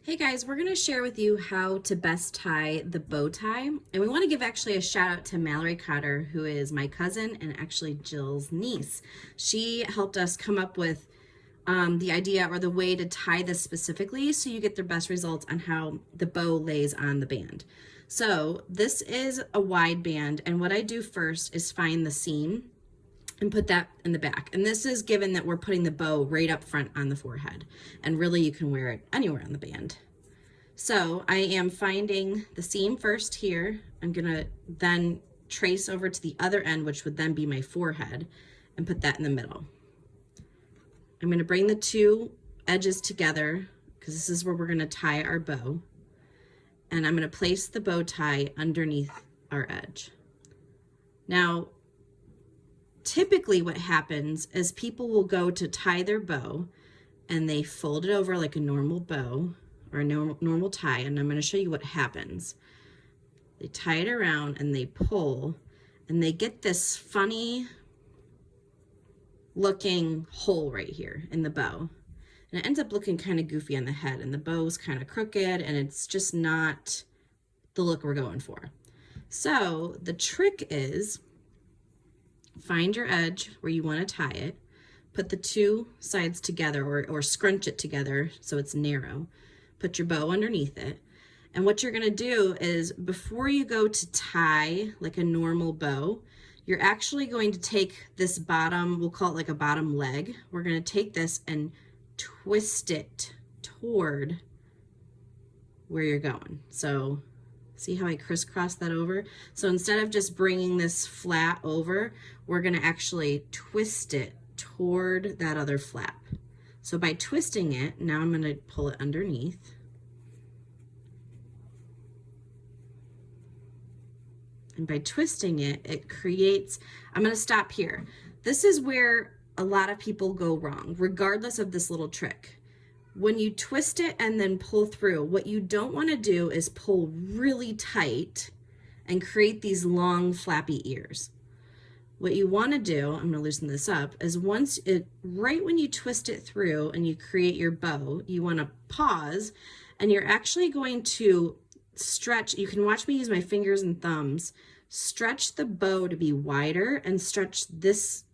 Hey guys, we're going to share with you how to best tie the bow tie. And we want to give actually a shout out to Mallory Cotter, who is my cousin and actually Jill's niece. She helped us come up with the idea or the way to tie this specifically so you get the best results on how the bow lays on the band. So this is a wide band, and what I do first is find the seam and put that in the back. And this is given that we're putting the bow right up front on the forehead, and really you can wear it anywhere on the band. So I am finding the seam first here. I'm gonna then trace over to the other end, which would then be my forehead, and put that in the middle. I'm gonna bring the two edges together because this is where we're gonna tie our bow. And I'm gonna place the bow tie underneath our edge. Now, typically what happens is people will go to tie their bow and they fold it over like a normal bow or a normal tie, and I'm going to show you what happens. They tie it around and they pull, and they get this funny looking hole right here in the bow, and it ends up looking kind of goofy on the head, and the bow's kind of crooked, and it's just not the look we're going for. So the trick is, find your edge where you want to tie it, put the two sides together or scrunch it together so it's narrow, put your bow underneath it, and what you're going to do is before you go to tie like a normal bow, you're actually going to take this bottom, we'll call it like a bottom leg, we're going to take this and twist it toward where you're going. So see how I crisscross that over? So instead of just bringing this flat over, we're gonna actually twist it toward that other flap. So by twisting it, now I'm gonna pull it underneath. And by twisting it, it creates, I'm gonna stop here. This is where a lot of people go wrong, regardless of this little trick. When you twist it and then pull through, what you don't want to do is pull really tight and create these long flappy ears. What you want to do, I'm going to loosen this up, is right when you twist it through and you create your bow, you want to pause, and you're actually going to stretch. You can watch me use my fingers and thumbs, stretch the bow to be wider and stretch this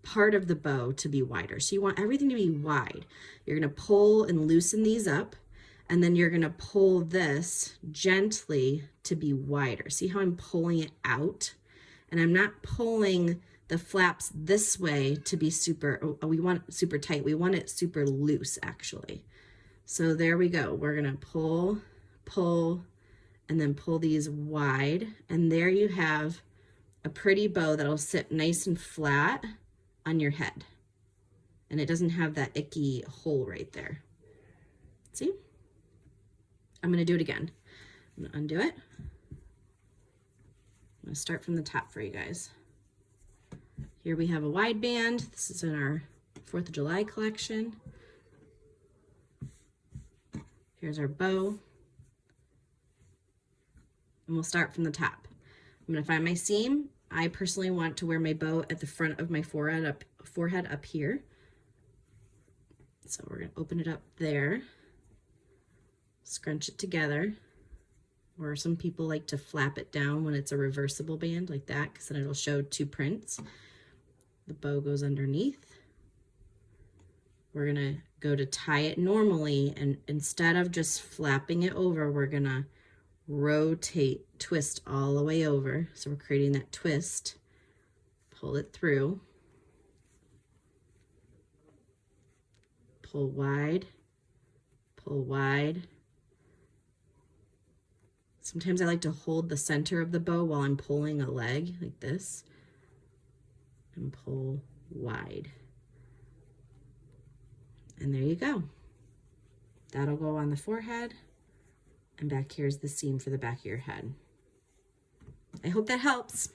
part of the bow to be wider. So you want everything to be wide. You're going to pull and loosen these up, and then you're going to pull this gently to be wider. See how I'm pulling it out? And I'm not pulling the flaps this way to be we want it super tight. We want it super loose actually. So there we go. We're going to pull, and then pull these wide. And there you have a pretty bow that'll sit nice and flat on your head, and it doesn't have that icky hole right there. See? I'm going to do it again. I'm going to undo it. I'm going to start from the top for you guys. Here we have a wide band. This is in our 4th of July collection. Here's our bow. And we'll start from the top. I'm going to find my seam. I personally want to wear my bow at the front of my forehead up here. So we're going to open it up there, scrunch it together, or some people like to flap it down when it's a reversible band like that, because then it'll show two prints. The bow goes underneath. We're going to go to tie it normally, and instead of just flapping it over, we're going to twist all the way over. So we're creating that twist, pull it through, pull wide, pull wide. Sometimes I like to hold the center of the bow while I'm pulling a leg like this, and pull wide. And there you go. That'll go on the forehead. And back here's the seam for the back of your head. I hope that helps.